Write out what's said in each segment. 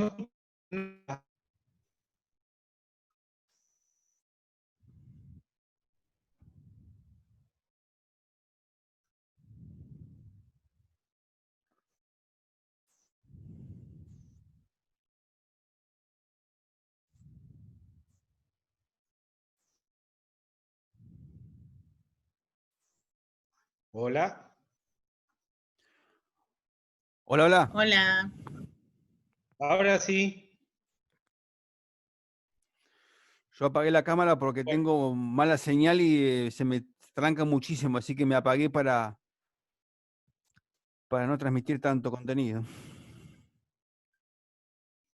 no... Hola. Hola, hola. Hola. Ahora sí. Yo apagué la cámara porque tengo mala señal y se me tranca muchísimo, así que me apagué para no transmitir tanto contenido.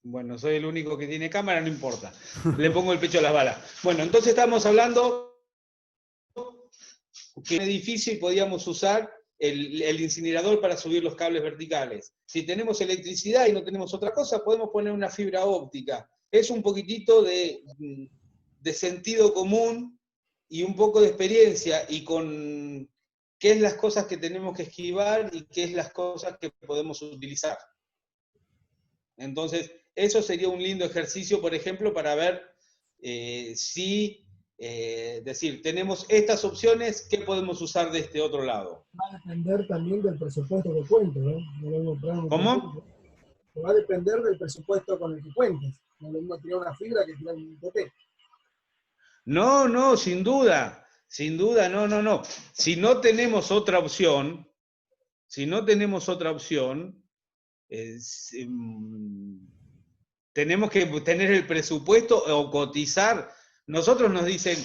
Bueno, soy el único que tiene cámara, no importa. Le pongo el pecho a las balas. Bueno, entonces estamos hablando que en un edificio podíamos usar el incinerador para subir los cables verticales. Si tenemos electricidad y no tenemos otra cosa, podemos poner una fibra óptica. Es un poquitito de sentido común y un poco de experiencia y con qué es las cosas que tenemos que esquivar y qué es las cosas que podemos utilizar. Entonces, eso sería un lindo ejercicio, por ejemplo, para ver si, decir, tenemos estas opciones, ¿qué podemos usar de este otro lado? Va a depender también del presupuesto que cuentes, ¿no? ¿Cómo? Va a depender del presupuesto con el que cuentes. No le vamos a tirar una fibra que tirar un TP. No, no, sin duda, no. Si no tenemos otra opción, tenemos que tener el presupuesto o cotizar. Nosotros nos dicen,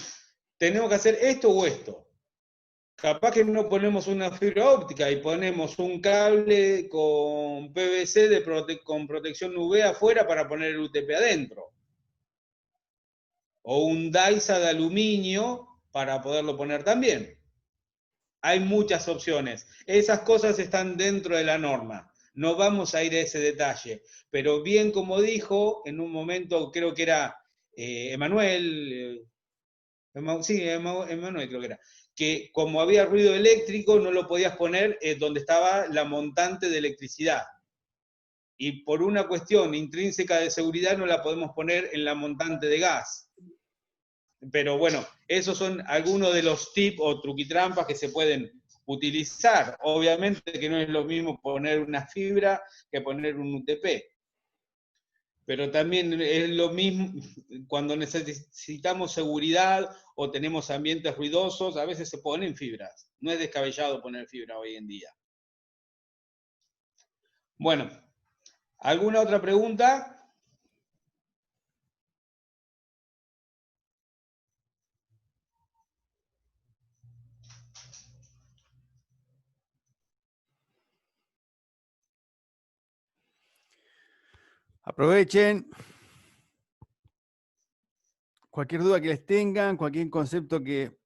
tenemos que hacer esto o esto. Capaz que no ponemos una fibra óptica y ponemos un cable con PVC con protección UV afuera para poner el UTP adentro. O un DAISA de aluminio para poderlo poner también. Hay muchas opciones. Esas cosas están dentro de la norma. No vamos a ir a ese detalle. Pero bien como dijo, en un momento creo que era Emanuel, Emanuel creo que era, que como había ruido eléctrico no lo podías poner donde estaba la montante de electricidad. Y por una cuestión intrínseca de seguridad no la podemos poner en la montante de gas. Pero bueno, esos son algunos de los tips o truquitrampas que se pueden utilizar. Obviamente que no es lo mismo poner una fibra que poner un UTP. Pero también es lo mismo cuando necesitamos seguridad o tenemos ambientes ruidosos, a veces se ponen fibras. No es descabellado poner fibra hoy en día. Bueno, ¿alguna otra pregunta? Aprovechen. Cualquier duda que les tengan, cualquier concepto en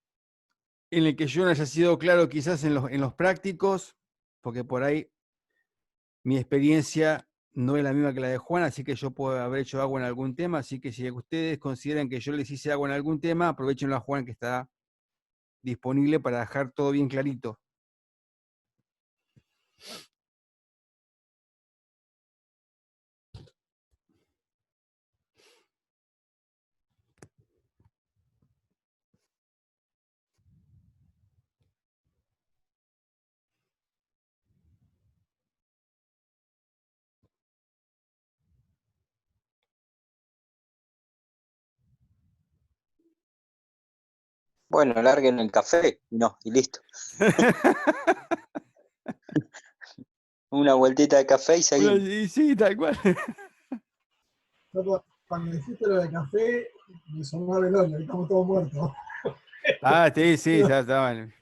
el que yo no haya sido claro quizás en los prácticos, porque por ahí mi experiencia no es la misma que la de Juan, así que yo puedo haber hecho agua en algún tema, así que si ustedes consideran que yo les hice agua en algún tema, aprovechenlo a Juan que está disponible para dejar todo bien clarito. Bueno, larguen el café, no, y listo. Una vueltita de café y seguimos. Sí, tal cual. Cuando dijiste lo de café, me sonó a velorio, estamos todos muertos. Sí, ya estaban.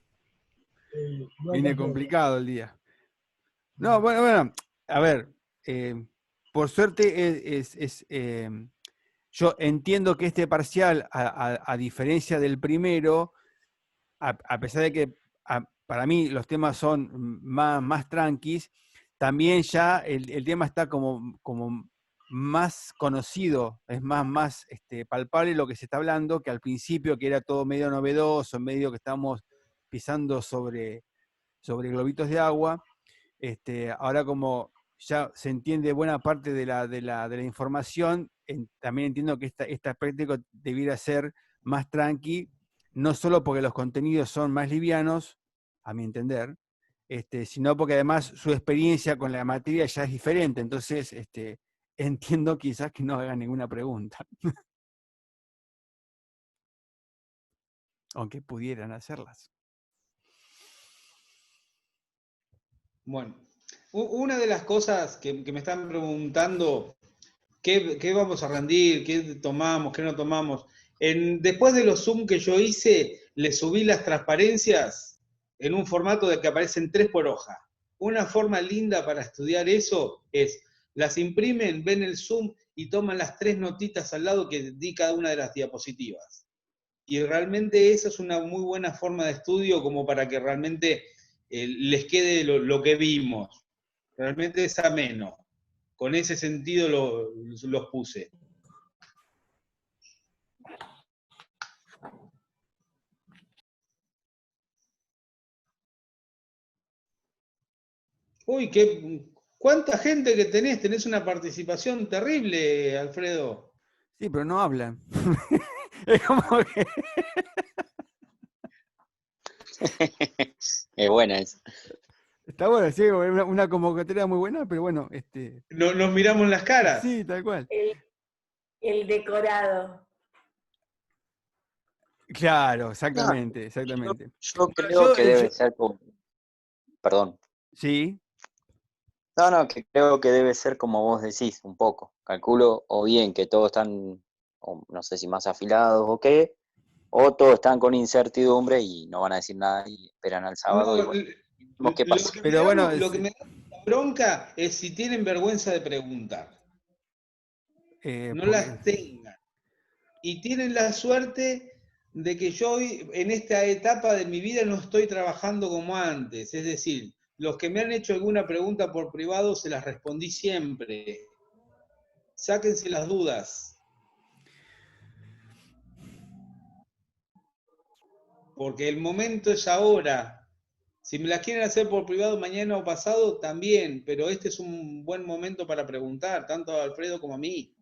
Viene complicado el día. No, bueno, a ver, por suerte yo entiendo que este parcial, a diferencia del primero, a pesar de que para mí los temas son más tranquis, también ya el tema está como más conocido, es más palpable lo que se está hablando, que al principio que era todo medio novedoso, medio que estamos pisando sobre globitos de agua. Ahora como ya se entiende buena parte de la información. También entiendo que esta práctica debiera ser más tranqui, no solo porque los contenidos son más livianos, a mi entender, sino porque además su experiencia con la materia ya es diferente. Entonces, entiendo quizás que no hagan ninguna pregunta. Aunque pudieran hacerlas. Bueno, una de las cosas que me están preguntando, ¿qué vamos a rendir? ¿Qué tomamos? ¿Qué no tomamos? Después de los Zoom que yo hice, le subí las transparencias en un formato de que aparecen 3 por hoja. Una forma linda para estudiar eso es, las imprimen, ven el Zoom y toman las 3 notitas al lado que di cada una de las diapositivas. Y realmente esa es una muy buena forma de estudio como para que realmente les quede lo que vimos. Realmente es ameno. Con ese sentido los puse. Uy, ¿cuánta gente que tenés? Tenés una participación terrible, Alfredo. Sí, pero no hablan. Es como que... Es buena esa. Está bueno, sí, una convocatoria muy buena, pero bueno, Nos miramos las caras. sí, tal cual. El decorado. Claro, exactamente, exactamente. Yo creo que debe ser como... Perdón. Sí. No, que creo que debe ser como vos decís, un poco. Calculo, o bien que todos están, o no sé si más afilados o qué, o todos están con incertidumbre y no van a decir nada y esperan al sábado y bueno, vemos qué pasa. Pero bueno, lo que me da bronca es si tienen vergüenza de preguntar. No las tengan. Y tienen la suerte de que yo hoy, en esta etapa de mi vida, no estoy trabajando como antes. Es decir, los que me han hecho alguna pregunta por privado, se las respondí siempre. Sáquense las dudas. Porque el momento es ahora. Si me las quieren hacer por privado mañana o pasado, también. Pero este es un buen momento para preguntar, tanto a Alfredo como a mí.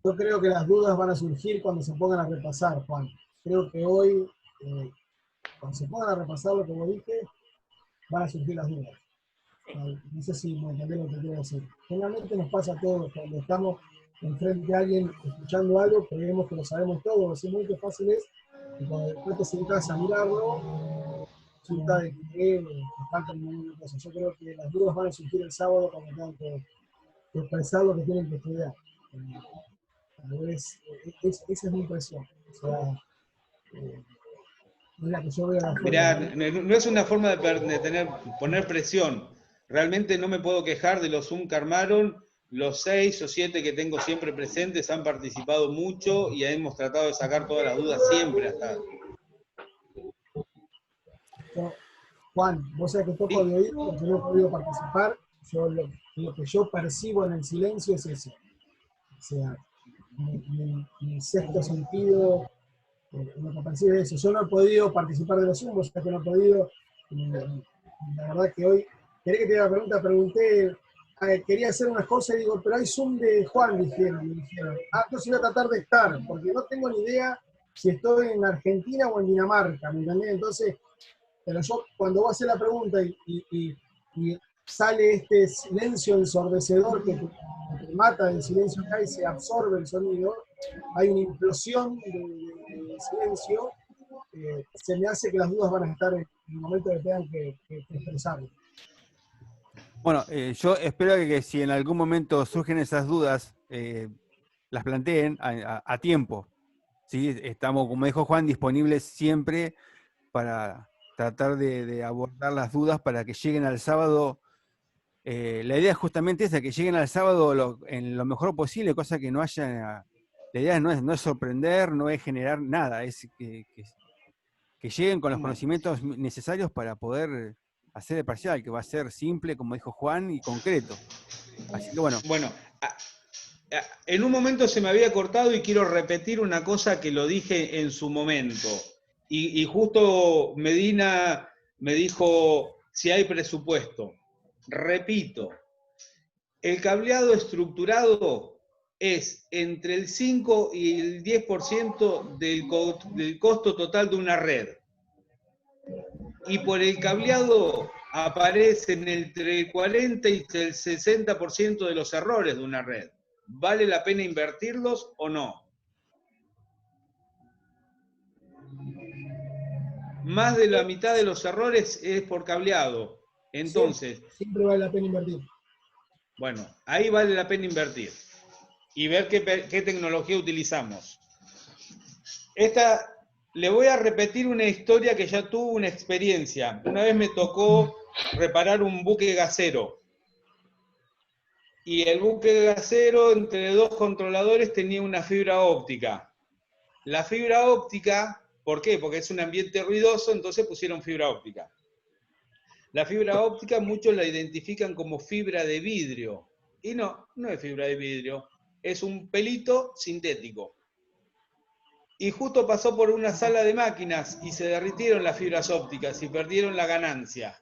Yo creo que las dudas van a surgir cuando se pongan a repasar, Juan. Creo que hoy, cuando se pongan a repasar lo que vos dije, van a surgir las dudas. No sé si me entendés lo que quiero decir. Generalmente nos pasa a todos, cuando estamos enfrente a alguien escuchando algo, creemos que lo sabemos todo, así muy que fácil es, y cuando después te sentás a mirarlo, resulta de que faltan un montón de cosas. Yo creo que las dudas van a surgir el sábado cuando tengan que expresar lo que tienen que estudiar. Esa es mi impresión. O sea, es la que yo veo a la Mirá, forma. no es una forma de poner presión. Realmente no me puedo quejar de los Zoom que armaron. Los 6 o 7 que tengo siempre presentes han participado mucho y hemos tratado de sacar todas las dudas siempre hasta. Juan, vos sabés que toco de oído porque no he podido participar. Lo que yo percibo en el silencio es eso. O sea, mi sexto sentido, lo que percibe es eso. Yo no he podido participar de los Zoom, vos sabés que no he podido. La verdad que hoy, quería que te haga la pregunta, pregunté, quería hacer unas cosas y digo, pero hay Zoom de Juan, me dijeron. Entonces voy a tratar de estar, porque no tengo ni idea si estoy en Argentina o en Dinamarca, ¿me entendés? Entonces, pero yo cuando voy a hacer la pregunta y sale este silencio ensordecedor que te mata del silencio acá y se absorbe el sonido, hay una implosión de silencio, se me hace que las dudas van a estar en el momento que tengan que expresarlo. Bueno, yo espero que si en algún momento surgen esas dudas, las planteen a tiempo. ¿Sí? Estamos, como dijo Juan, disponibles siempre para tratar de abordar las dudas para que lleguen al sábado. La idea es justamente esa, que lleguen al sábado en lo mejor posible, cosa que no haya... La idea no es sorprender, no es generar nada, es que lleguen con los conocimientos necesarios para poder hacer el parcial, que va a ser simple, como dijo Juan, y concreto. Así que bueno. Bueno, en un momento se me había cortado y quiero repetir una cosa que lo dije en su momento. Y justo Medina me dijo si hay presupuesto. Repito, el cableado estructurado es entre el 5 y el 10% del costo total de una red. Y por el cableado aparecen entre el 40 y el 60% de los errores de una red. ¿Vale la pena invertirlos o no? Más de la mitad de los errores es por cableado. Entonces, siempre vale la pena invertir. Bueno, ahí vale la pena invertir y ver qué tecnología utilizamos. Le voy a repetir una historia que ya tuve una experiencia. Una vez me tocó reparar un buque gasero. Y el buque gasero, entre dos controladores, tenía una fibra óptica. La fibra óptica, ¿por qué? Porque es un ambiente ruidoso, entonces pusieron fibra óptica. La fibra óptica muchos la identifican como fibra de vidrio. Y no es fibra de vidrio. Es un pelito sintético. Y justo pasó por una sala de máquinas y se derritieron las fibras ópticas y perdieron la ganancia.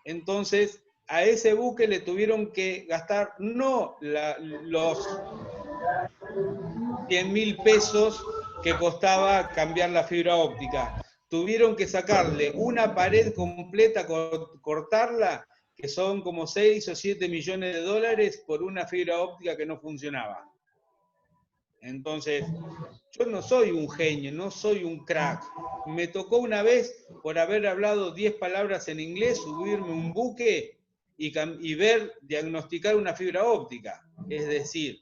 Entonces, a ese buque le tuvieron que gastar no los 100.000 pesos que costaba cambiar la fibra óptica. Tuvieron que sacarle una pared completa, cortarla, que son como 6 o 7 millones de dólares por una fibra óptica que no funcionaba. Entonces, yo no soy un genio, no soy un crack. Me tocó una vez, por haber hablado 10 palabras en inglés, subirme un buque y diagnosticar una fibra óptica. Es decir,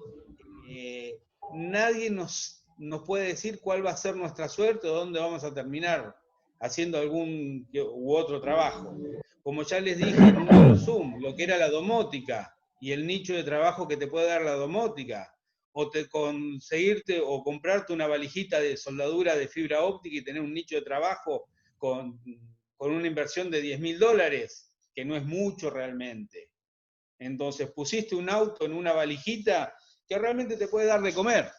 nadie nos puede decir cuál va a ser nuestra suerte o dónde vamos a terminar haciendo algún u otro trabajo. Como ya les dije en uno de los Zoom, lo que era la domótica y el nicho de trabajo que te puede dar la domótica, o conseguirte o comprarte una valijita de soldadura de fibra óptica y tener un nicho de trabajo con una inversión de $10.000, que no es mucho realmente. Entonces pusiste un auto en una valijita que realmente te puede dar de comer.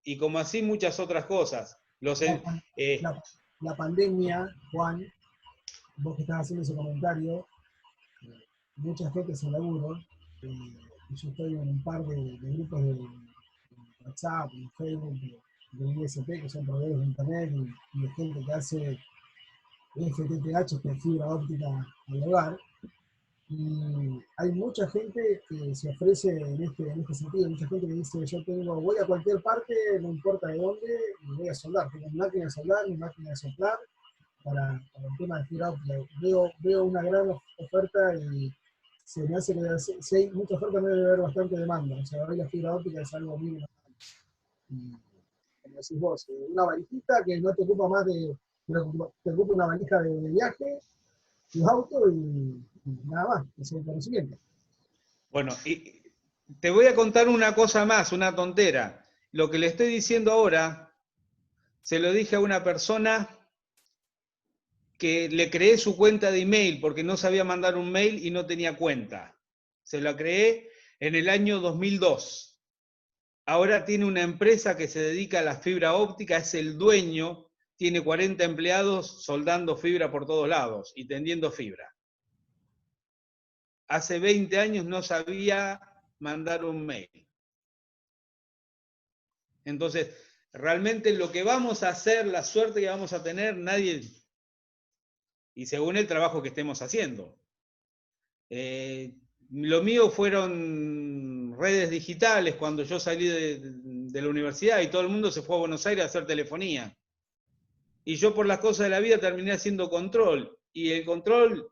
Y como así muchas otras cosas. La pandemia, Juan, vos que estás haciendo ese comentario, mucha gente se laburo, yo estoy en un par de grupos de WhatsApp, de Facebook, de ISP, que son proveedores de internet, y de gente que hace FTTH, que es fibra óptica al hogar. Y hay mucha gente que se ofrece en este sentido, mucha gente que dice, voy a cualquier parte, no importa de dónde, y voy a soldar. Tengo mi máquina de soldar, mi máquina de soplar, para el tema de fibra óptica. Veo una gran oferta y se me hace que si hay mucha oferta no debe haber bastante demanda. O sea, hoy la fibra óptica es algo mínimo. Y como decís vos, una valijita que no te ocupa más te ocupa una valija de viaje, tu auto y nada más, ese es el conocimiento. Bueno, y te voy a contar una cosa más, una tontera. Lo que le estoy diciendo ahora, se lo dije a una persona que le creé su cuenta de email porque no sabía mandar un mail y no tenía cuenta. Se la creé en el año 2002. Ahora tiene una empresa que se dedica a la fibra óptica, es el dueño, tiene 40 empleados soldando fibra por todos lados y tendiendo fibra. Hace 20 años no sabía mandar un mail. Entonces, realmente lo que vamos a hacer, la suerte que vamos a tener, nadie... Y según el trabajo que estemos haciendo. Lo mío fueron redes digitales cuando yo salí de la universidad y todo el mundo se fue a Buenos Aires a hacer telefonía. Y yo por las cosas de la vida terminé haciendo control. Y el control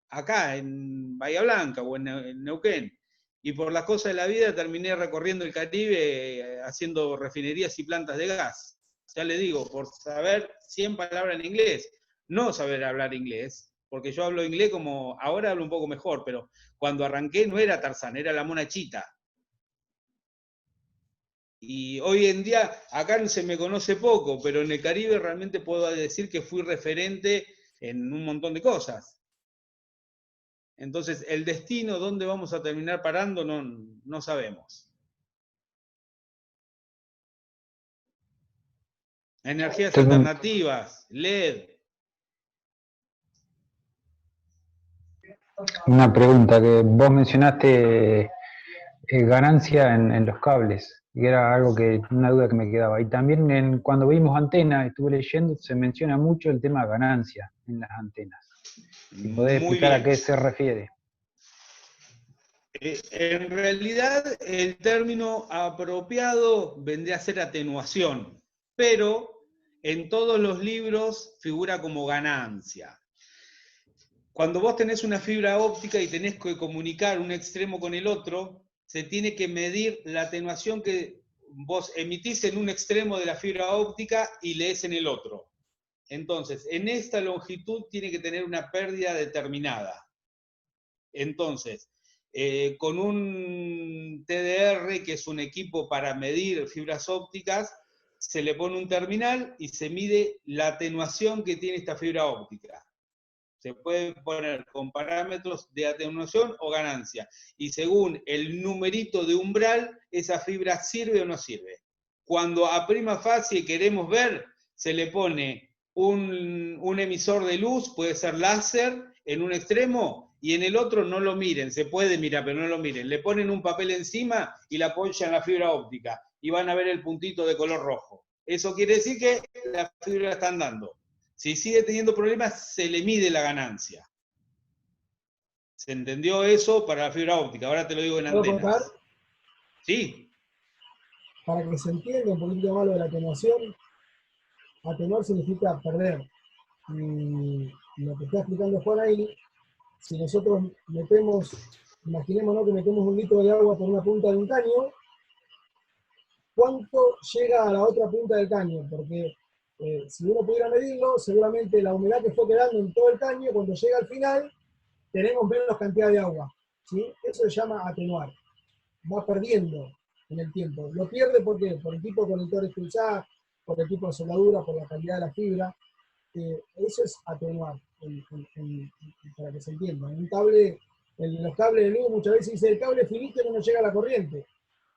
acá, en Bahía Blanca o en Neuquén. Y por las cosas de la vida terminé recorriendo el Caribe haciendo refinerías y plantas de gas. Ya le digo, por saber 100 palabras en inglés, no saber hablar inglés, porque yo hablo inglés como, ahora hablo un poco mejor, pero cuando arranqué no era Tarzán, era la mona Chita. Y hoy en día, acá se me conoce poco, pero en el Caribe realmente puedo decir que fui referente en un montón de cosas. Entonces, el destino, dónde vamos a terminar parando, no sabemos. Energías alternativas, LED. Una pregunta, que vos mencionaste ganancia en los cables, y era algo que, una duda que me quedaba. Y también cuando vimos antenas, estuve leyendo, se menciona mucho el tema ganancia en las antenas. Si podés Muy explicar a bien. qué se refiere. En realidad, el término apropiado vendría a ser atenuación, pero en todos los libros figura como ganancia. Cuando vos tenés una fibra óptica y tenés que comunicar un extremo con el otro, se tiene que medir la atenuación que vos emitís en un extremo de la fibra óptica y lees en el otro. Entonces, en esta longitud tiene que tener una pérdida determinada. Entonces, con un TDR, que es un equipo para medir fibras ópticas, se le pone un terminal y se mide la atenuación que tiene esta fibra óptica. Se puede poner con parámetros de atenuación o ganancia. Y según el numerito de umbral, esa fibra sirve o no sirve. Cuando a prima facie queremos ver, se le pone un emisor de luz, puede ser láser, en un extremo, y en el otro no lo miren, se puede mirar, pero no lo miren. Le ponen un papel encima y la apoyan en la fibra óptica, y van a ver el puntito de color rojo. Eso quiere decir que la fibra está andando. Si sigue teniendo problemas, se le mide la ganancia. ¿Se entendió eso para la fibra óptica? Ahora te lo digo en ¿Puedo contar? antenas. Sí. Para que se entienda un poquito más lo de la atenuación, atenuar significa perder. Y lo que está explicando Juan ahí, si nosotros metemos, imaginémonos que metemos un litro de agua por una punta de un caño, ¿cuánto llega a la otra punta del caño? Porque si uno pudiera medirlo, seguramente la humedad que fue quedando en todo el caño, cuando llega al final, tenemos menos cantidad de agua. ¿Sí? Eso se llama atenuar. Va perdiendo en el tiempo. Lo pierde ¿por qué? Por el tipo de conectores que usás, por el tipo de soldadura, por la calidad de la fibra. Eso es atenuar, para que se entienda. En un cable, en los cables de luz muchas veces dice el cable finito no nos llega a la corriente.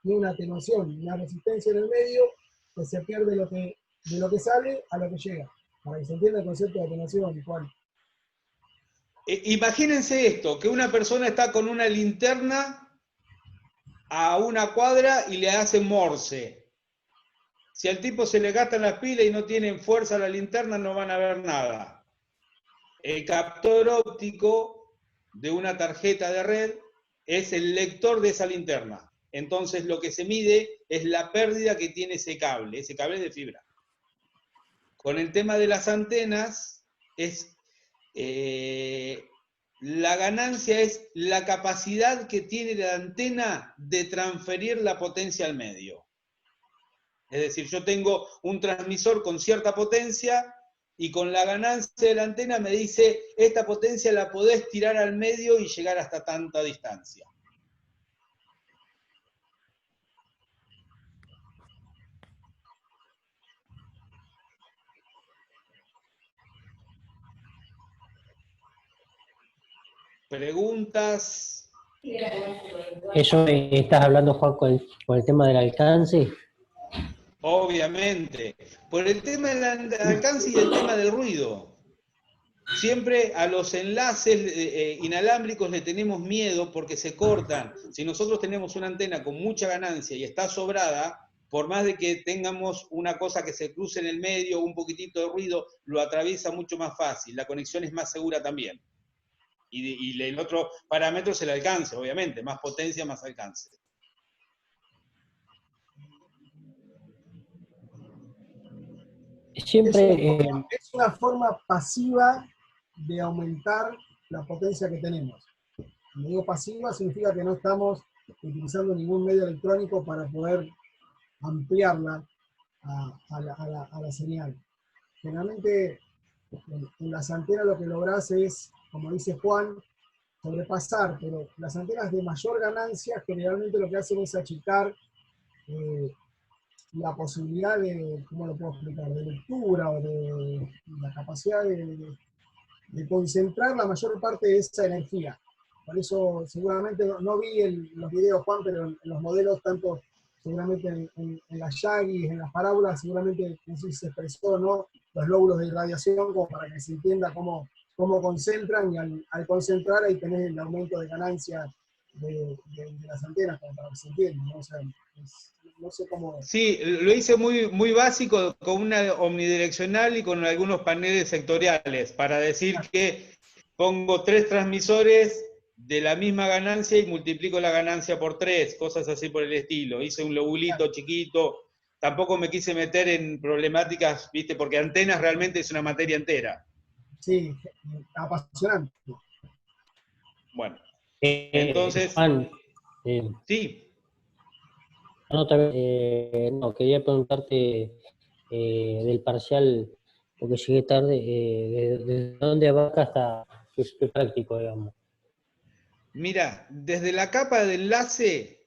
Tiene una atenuación, una resistencia en el medio que se pierde de lo que sale a lo que llega. Para que se entienda el concepto de atenuación, Juan. Imagínense esto, que una persona está con una linterna a una cuadra y le hacen morse. Si al tipo se le gastan las pilas y no tienen fuerza la linterna, no van a ver nada. El captor óptico de una tarjeta de red es el lector de esa linterna. Entonces lo que se mide es la pérdida que tiene ese cable de fibra. Con el tema de las antenas, la ganancia es la capacidad que tiene la antena de transferir la potencia al medio. Es decir, yo tengo un transmisor con cierta potencia y con la ganancia de la antena me dice, esta potencia la podés tirar al medio y llegar hasta tanta distancia. ¿Preguntas? Eso estás hablando, Juan, con el tema del alcance. Obviamente. Por el tema del alcance y el tema del ruido. Siempre a los enlaces inalámbricos le tenemos miedo porque se cortan. Si nosotros tenemos una antena con mucha ganancia y está sobrada, por más de que tengamos una cosa que se cruce en el medio, un poquitito de ruido, lo atraviesa mucho más fácil. La conexión es más segura también. Y el otro parámetro es el alcance, obviamente. Más potencia, más alcance. Siempre... Es una forma pasiva de aumentar la potencia que tenemos. Cuando digo pasiva, significa que no estamos utilizando ningún medio electrónico para poder ampliarla a la señal. Generalmente, en las antenas lo que lográs es, como dice Juan, sobrepasar, pero las antenas de mayor ganancia generalmente lo que hacen es achicar la posibilidad de, ¿cómo lo puedo explicar?, de lectura o de la capacidad de concentrar la mayor parte de esa energía. Por eso seguramente no vi los videos, Juan, pero en los modelos, tanto seguramente en las Yagis, en las parábolas, seguramente no sé si se expresó o no los lóbulos de irradiación, como para que se entienda cómo cómo concentran, y al concentrar ahí tenés el aumento de ganancia de las antenas, como para que se entienda, ¿no? O sea, no sé cómo... Sí, lo hice muy, muy básico, con una omnidireccional y con algunos paneles sectoriales, para decir que pongo 3 transmisores de la misma ganancia y multiplico la ganancia por 3, cosas así por el estilo. Hice un lobulito chiquito, tampoco me quise meter en problemáticas, ¿viste? Porque antenas realmente es una materia entera. Sí, apasionante. Bueno, entonces, Juan, sí. no, quería preguntarte del parcial, porque llegué tarde, ¿de dónde abarca hasta qué práctico, digamos? Mira, desde la capa de enlace,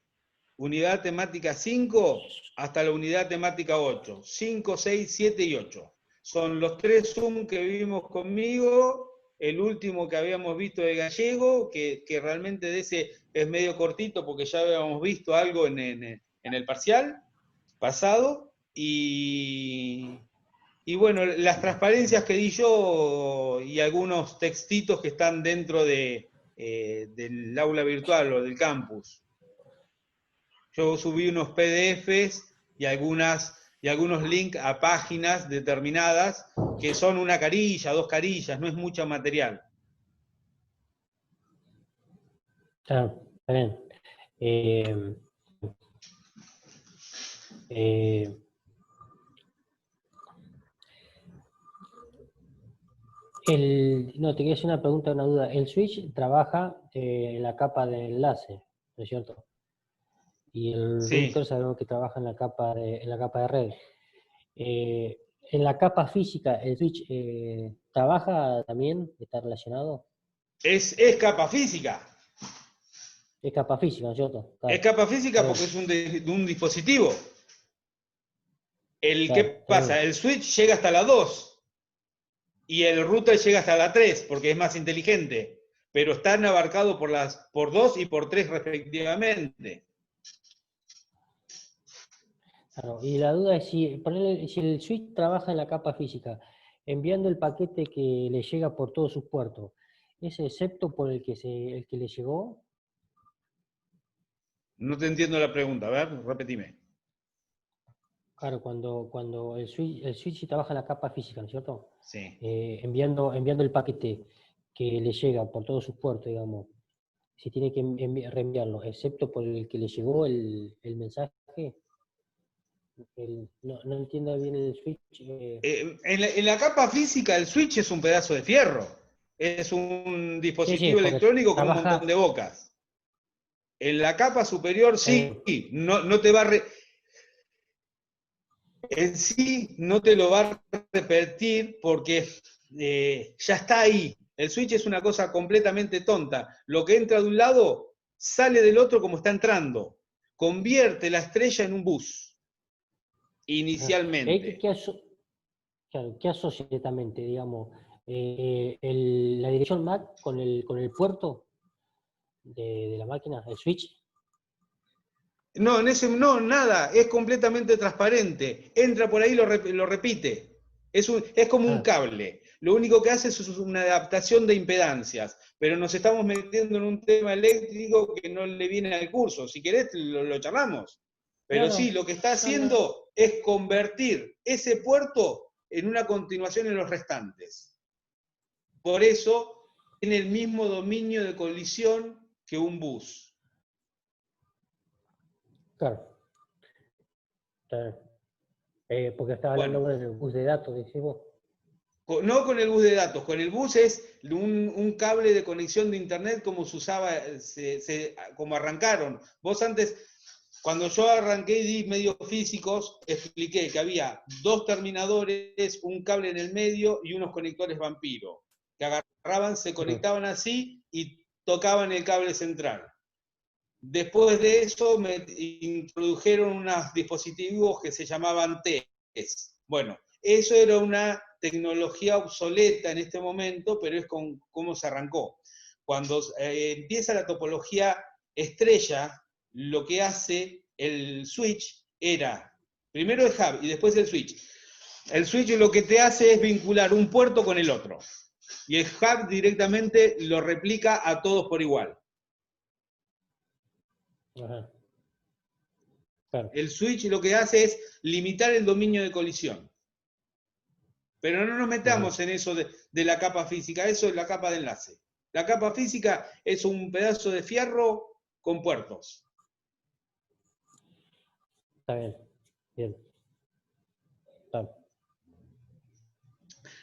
unidad temática 5, hasta la unidad temática 8. 5, 6, 7 y 8. Son los 3 Zoom que vivimos conmigo, el último que habíamos visto de Gallego, que realmente de ese es medio cortito porque ya habíamos visto algo en el parcial pasado, y bueno, las transparencias que di yo y algunos textitos que están dentro del aula virtual o del campus. Yo subí unos PDFs y algunos links a páginas determinadas que son una carilla, 2 carillas, no es mucho material. Claro, está bien. No, te quería hacer una pregunta, una duda. El switch trabaja en la capa de enlace, ¿no es cierto? Y el Sí. router sabemos que trabaja en la capa de red. En la capa física, ¿el switch trabaja también? ¿Está relacionado? Es capa física. Es capa física, ¿no es cierto? Claro. Es capa física Está porque bien. es un dispositivo. ¿Qué Claro, está pasa? bien. El switch llega hasta la 2 y el router llega hasta la 3 porque es más inteligente, pero están abarcados por 2 y por 3 respectivamente. Claro, y la duda es si el switch trabaja en la capa física, enviando el paquete que le llega por todos sus puertos, ¿es excepto por el que le llegó? No te entiendo la pregunta, a ver, repetime. Claro, cuando el switch trabaja en la capa física, ¿no es cierto? Sí. Enviando el paquete que le llega por todos sus puertos, digamos, si tiene que reenviarlo, excepto por el que le llegó el mensaje. No entiendo bien el switch. En la capa física el switch es un pedazo de fierro. Es un dispositivo porque electrónico con un trabaja... montón de bocas. En la capa superior sí, no te va a... En sí no te lo va a repetir porque ya está ahí. El switch es una cosa completamente tonta. Lo que entra de un lado sale del otro como está entrando. Convierte la estrella en un bus. Inicialmente. Claro, ¿qué asocia directamente, digamos? La dirección MAC con el puerto de la máquina, el switch. No, no, nada, es completamente transparente. Entra por ahí y lo repite. Es como un cable. Lo único que hace es una adaptación de impedancias. Pero nos estamos metiendo en un tema eléctrico que no le viene al curso. Si querés, lo charlamos. Pero sí, lo que está haciendo es convertir ese puerto en una continuación en los restantes. Por eso tiene el mismo dominio de colisión que un bus. Claro. Porque estaba hablando con el bus de datos, decís vos. No con el bus de datos, con el bus es un cable de conexión de internet como se usaba, como arrancaron. Vos antes, cuando yo arranqué y di medios físicos, expliqué que había 2 terminadores, un cable en el medio y unos conectores vampiro, que agarraban, se conectaban así y tocaban el cable central. Después de eso me introdujeron unos dispositivos que se llamaban TES. Bueno, eso era una tecnología obsoleta en este momento, pero es cómo se arrancó. Cuando empieza la topología estrella, lo que hace el switch era, primero el hub y después el switch. El switch lo que te hace es vincular un puerto con el otro. Y el hub directamente lo replica a todos por igual. Ajá. Claro. El switch lo que hace es limitar el dominio de colisión. Pero no nos metamos en eso de la capa física, eso es la capa de enlace. La capa física es un pedazo de fierro con puertos. Está bien. Bien. Está.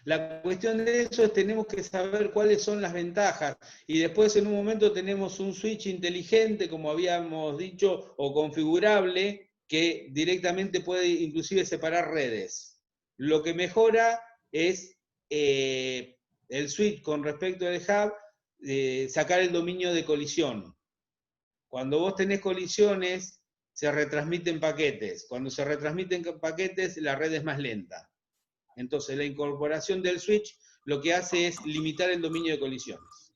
La cuestión de eso es tenemos que saber cuáles son las ventajas y después en un momento tenemos un switch inteligente, como habíamos dicho, o configurable, que directamente puede inclusive separar redes. Lo que mejora es el switch con respecto al hub, sacar el dominio de colisión. Cuando vos tenés colisiones, se retransmiten paquetes. Cuando se retransmiten paquetes, la red es más lenta. Entonces, la incorporación del switch lo que hace es limitar el dominio de colisiones.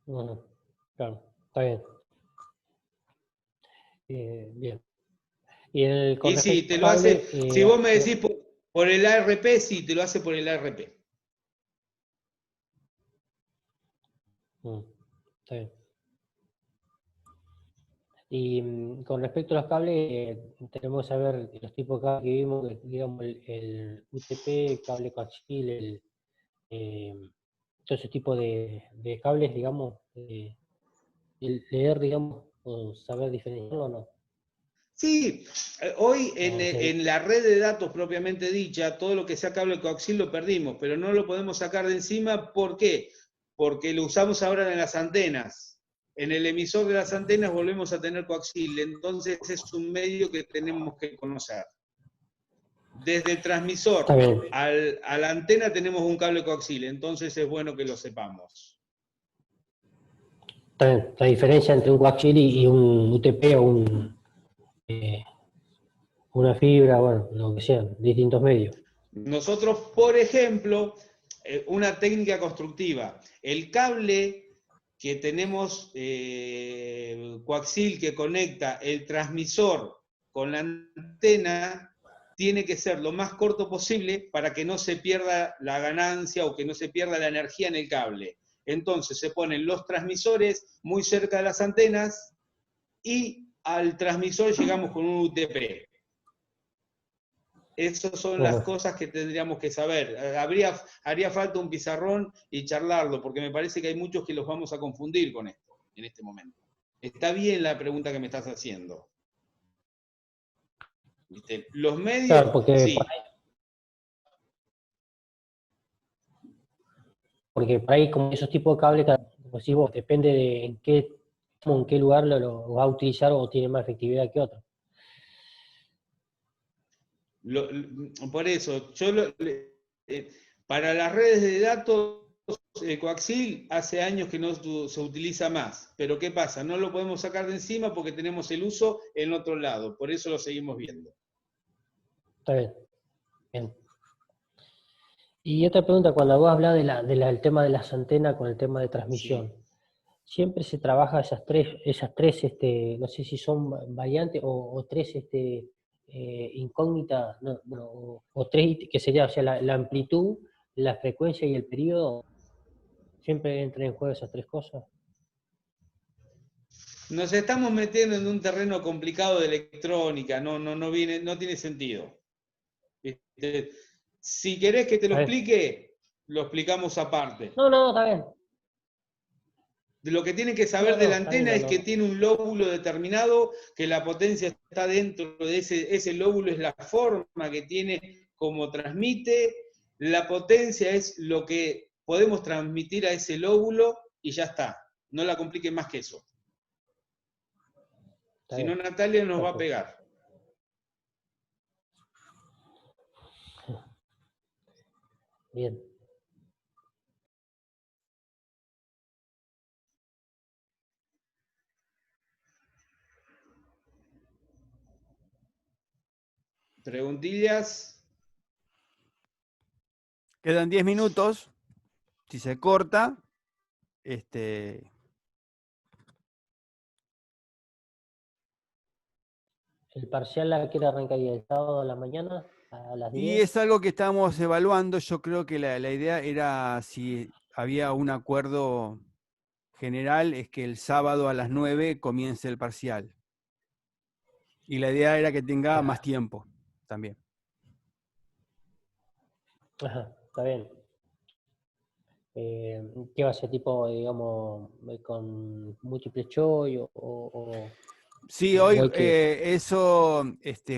Claro, está bien. Bien. Y sí, te lo hace, si vos me decís por el ARP, sí, te lo hace por el ARP. Está bien. Y con respecto a los cables, tenemos que saber los tipos de cables que vimos, digamos, el UTP, cable coaxial, todo ese tipo de cables, digamos, leer, digamos, o saber diferenciarlo o no. Sí, hoy Okay. en la red de datos propiamente dicha, todo lo que sea cable coaxial lo perdimos, pero no lo podemos sacar de encima. ¿Por qué? Porque lo usamos ahora en las antenas. En el emisor de las antenas volvemos a tener coaxial, entonces es un medio que tenemos que conocer. Desde el transmisor a la antena tenemos un cable coaxial, entonces es bueno que lo sepamos. Está bien. La diferencia entre un coaxial y un UTP o una fibra, bueno, lo que sea, distintos medios. Nosotros, por ejemplo, una técnica constructiva, el cable que tenemos coaxial que conecta el transmisor con la antena tiene que ser lo más corto posible para que no se pierda la ganancia o que no se pierda la energía en el cable. Entonces se ponen los transmisores muy cerca de las antenas y al transmisor llegamos con un UTP. Esas son las cosas que tendríamos que saber. Haría falta un pizarrón y charlarlo, porque me parece que hay muchos que los vamos a confundir con esto, en este momento. Está bien la pregunta que me estás haciendo. ¿Viste? Los medios, claro, porque por ahí como esos tipos de cables, como decís vos, depende de en qué lugar lo va a utilizar o tiene más efectividad que otro. Por eso, para las redes de datos, coaxial hace años que no se utiliza más. Pero ¿qué pasa? No lo podemos sacar de encima porque tenemos el uso en otro lado. Por eso lo seguimos viendo. Está bien. Bien. Y otra pregunta, cuando vos hablas del tema de las antenas con el tema de transmisión, ¿siempre se trabaja esas tres, no sé si son variantes o tres incógnitas, o tres, que sería, o sea, la amplitud, la frecuencia y el periodo? ¿Siempre entran en juego esas tres cosas? Nos estamos metiendo en un terreno complicado de electrónica, no tiene sentido. Si querés que te lo explique, lo explicamos aparte. No, está bien. Lo que tienen que saber de la antena es que tiene un lóbulo determinado, que la potencia está dentro de ese lóbulo, es la forma que tiene como transmite. La potencia es lo que podemos transmitir a ese lóbulo y ya está. No la compliquen más que eso. Si no, Natalia nos va a pegar. Bien. ¿Preguntillas? Quedan 10 minutos. Si se corta, ¿El parcial a qué hora arrancaría? ¿El sábado a la mañana? a las Y 10. es algo que estamos evaluando. Yo creo que la idea era, si había un acuerdo general, es que el sábado a las 9 comience el parcial. Y la idea era que tenga más tiempo también. Ajá, está bien. ¿Qué va a ser tipo, digamos, con múltiple choice o Sí, hoy hay eso,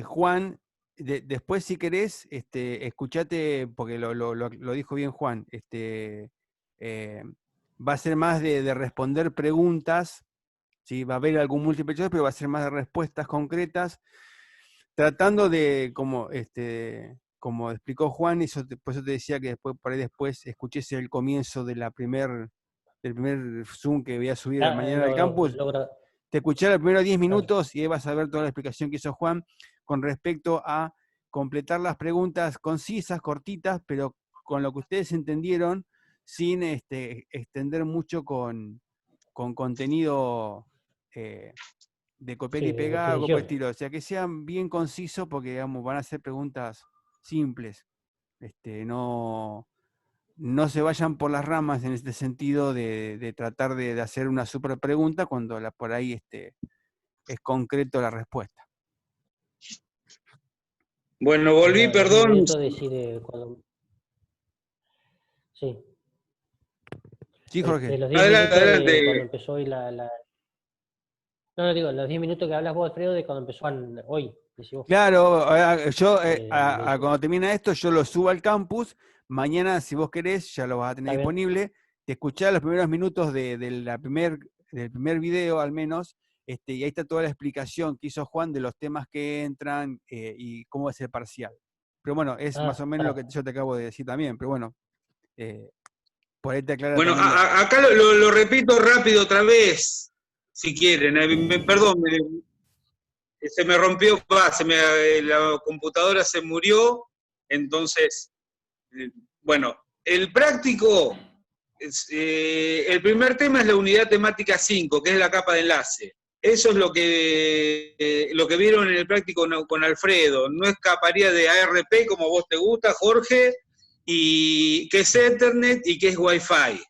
Juan, después si querés, escuchate, porque lo dijo bien Juan, va a ser más de responder preguntas, ¿sí? Va a haber algún múltiple choice, pero va a ser más de respuestas concretas, tratando de, como explicó Juan, por eso te decía que después, por ahí después escuches el comienzo de del primer Zoom que voy a subir a mañana al campus. Te escuché los primeros 10 minutos y ahí vas a ver toda la explicación que hizo Juan con respecto a completar las preguntas concisas, cortitas, pero con lo que ustedes entendieron, sin extender mucho con contenido de copiar y pegar, algo por el estilo. O sea, que sean bien concisos porque, digamos, van a ser preguntas simples. No se vayan por las ramas en este sentido de tratar de hacer una super pregunta cuando por ahí es concreto la respuesta. Bueno, volví, perdón. Sí. Sí, Jorge. Los 10 Adelante, minutos adelante. de cuando empezó hoy No, digo, los 10 minutos que hablas vos, Alfredo, de cuando empezó hoy. Claro, yo cuando termina esto, yo lo subo al campus. Mañana, si vos querés, ya lo vas a tener disponible. Te escuchás los primeros minutos del primer video, al menos, y ahí está toda la explicación que hizo Juan de los temas que entran y cómo es el parcial. Pero bueno, es más o menos lo que yo te acabo de decir también, pero bueno, por ahí te aclara. Bueno, acá lo repito rápido otra vez, si quieren. Perdón, se me rompió, la computadora se murió, entonces, bueno, el práctico, el primer tema es la unidad temática 5, que es la capa de enlace. Eso es lo que vieron en el práctico con Alfredo. No escaparía de ARP como vos te gusta, Jorge, y que es Ethernet y que es Wi-Fi.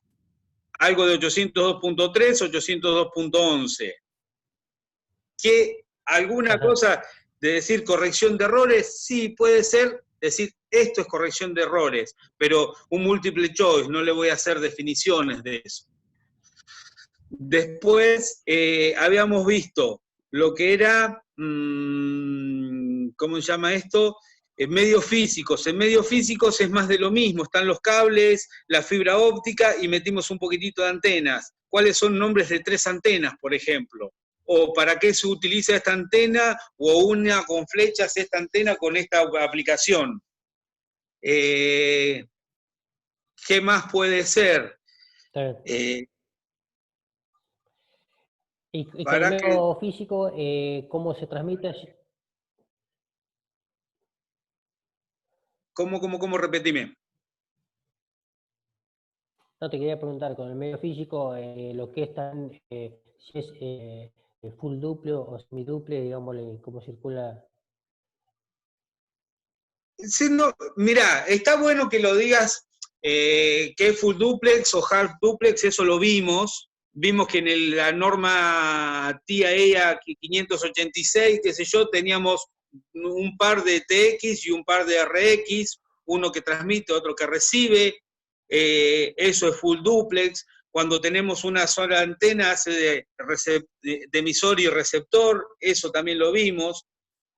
Algo de 802.3, 802.11. ¿Que alguna cosa de decir corrección de errores? Sí, puede ser decir esto es corrección de errores, pero un multiple choice, no le voy a hacer definiciones de eso. Después habíamos visto lo que era, ¿cómo se llama esto? Medios físicos. En medios físicos es más de lo mismo, están los cables, la fibra óptica y metimos un poquitito de antenas. ¿Cuáles son nombres de 3 antenas, por ejemplo? O para qué se utiliza esta antena, o una con flechas esta antena con esta aplicación. ¿Qué más puede ser? Y con el medio físico, ¿cómo se transmite? ¿Cómo? Repetime. No, te quería preguntar, con el medio físico, lo que están, si es full duple o semiduple, digámosle, cómo circula. Sí, no, mirá, está bueno que lo digas, que es full duplex o half duplex, eso lo vimos. Vimos que en la norma TIA 586, qué sé yo, teníamos un par de TX y un par de RX, uno que transmite, otro que recibe. Eso es full duplex. Cuando tenemos una sola antena, hace de emisor y receptor, eso también lo vimos.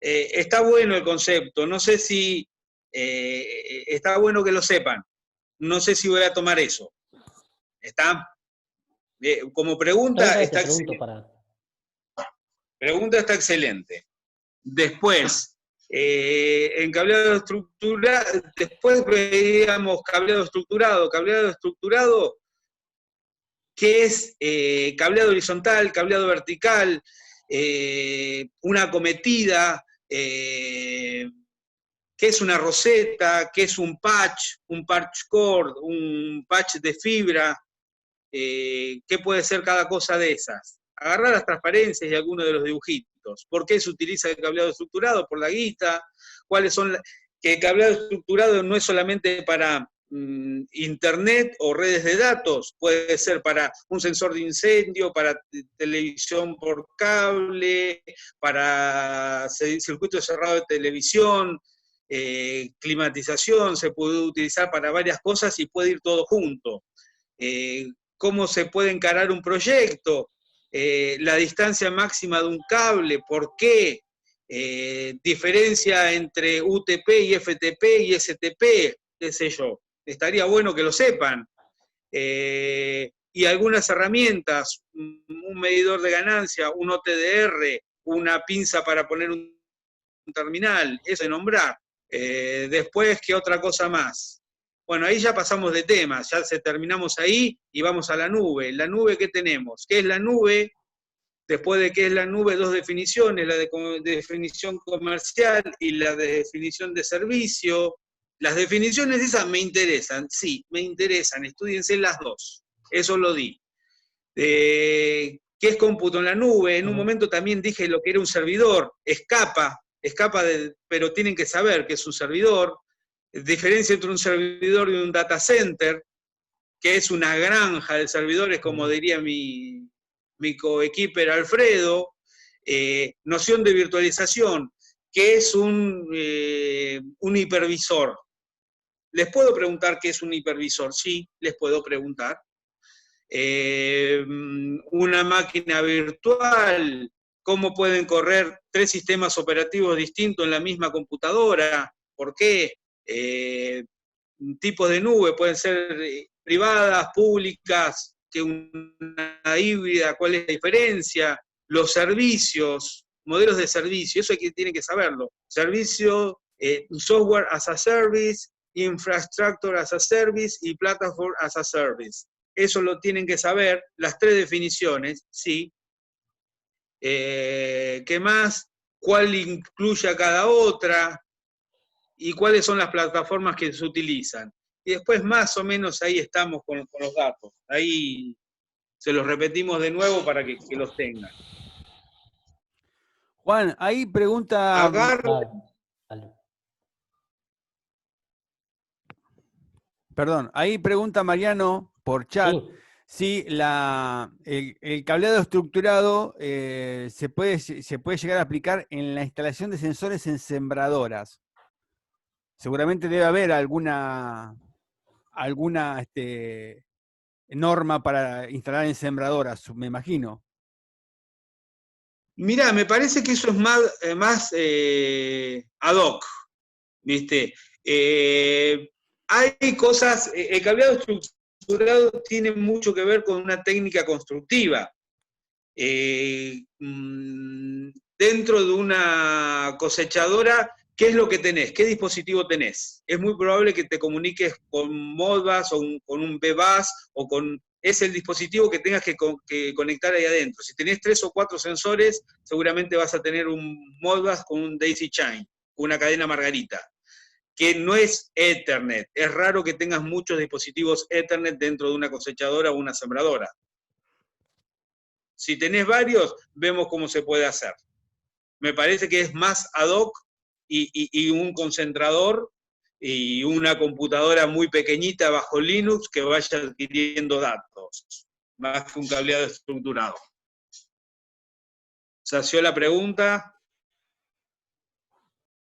Está bueno el concepto, no sé si está bueno que lo sepan, no sé si voy a tomar eso. ¿Está? Como pregunta está excelente. Pregunta está excelente. Después, en cableado estructurado, después veíamos cableado estructurado. Cableado estructurado, ¿qué es cableado horizontal, cableado vertical, una acometida, qué es una roseta, qué es un patch cord, un patch de fibra, qué puede ser cada cosa de esas? Agarrar las transparencias y algunos de los dibujitos. ¿Por qué se utiliza el cableado estructurado? Por la guita. ¿Cuáles son que el cableado estructurado no es solamente para internet o redes de datos, puede ser para un sensor de incendio, para televisión por cable, para circuito cerrado de televisión, climatización, se puede utilizar para varias cosas y puede ir todo junto. ¿Cómo se puede encarar un proyecto? La distancia máxima de un cable, ¿por qué? Diferencia entre UTP y FTP y STP, qué sé yo. Estaría bueno que lo sepan. Y algunas herramientas, un medidor de ganancia, un OTDR, una pinza para poner un terminal, eso de nombrar. Después, ¿qué otra cosa más? Bueno, ahí ya pasamos de temas, ya terminamos ahí y vamos a la nube. ¿La nube qué tenemos? ¿Qué es la nube? Después de qué es la nube, dos definiciones, la de definición comercial y la de definición de servicio. Las definiciones esas me interesan, sí, me interesan, estudiense las dos, eso lo di. ¿Qué es cómputo en la nube? En un momento también dije lo que era un servidor, escapa pero tienen que saber que es un servidor. Diferencia entre un servidor y un data center, que es una granja de servidores, como diría mi coequiper Alfredo. Noción de virtualización, que es un hipervisor. ¿Les puedo preguntar qué es un hipervisor? Sí, les puedo preguntar. Una máquina virtual, ¿cómo pueden correr 3 sistemas operativos distintos en la misma computadora? ¿Por qué? Tipos de nube, pueden ser privadas, públicas, que una híbrida, ¿cuál es la diferencia? Los servicios, modelos de servicio, eso tienen que saberlo. Servicio, software as a service, infrastructure as a service y platform as a service. Eso lo tienen que saber, las 3 definiciones, ¿sí? ¿Qué más? ¿Cuál incluye a cada otra? ¿Y cuáles son las plataformas que se utilizan? Y después más o menos ahí estamos con los datos. Ahí se los repetimos de nuevo para que los tengan. Juan, ahí pregunta... Perdón, ahí pregunta Mariano por chat si el cableado estructurado se puede llegar a aplicar en la instalación de sensores en sembradoras. Seguramente debe haber alguna norma para instalar en sembradoras, me imagino. Mirá, me parece que eso es más ad hoc, ¿viste? Hay cosas, el cableado estructurado tiene mucho que ver con una técnica constructiva. Dentro de una cosechadora, ¿qué es lo que tenés? ¿Qué dispositivo tenés? Es muy probable que te comuniques con Modbus o con un BBus o con... Es el dispositivo que tengas que conectar ahí adentro. Si tenés 3 o 4 sensores, seguramente vas a tener un Modbus con un Daisy Chain, una cadena margarita, que no es Ethernet. Es raro que tengas muchos dispositivos Ethernet dentro de una cosechadora o una sembradora. Si tenés varios, vemos cómo se puede hacer. Me parece que es más ad hoc y un concentrador y una computadora muy pequeñita bajo Linux que vaya adquiriendo datos, más que un cableado estructurado. ¿Sació la pregunta?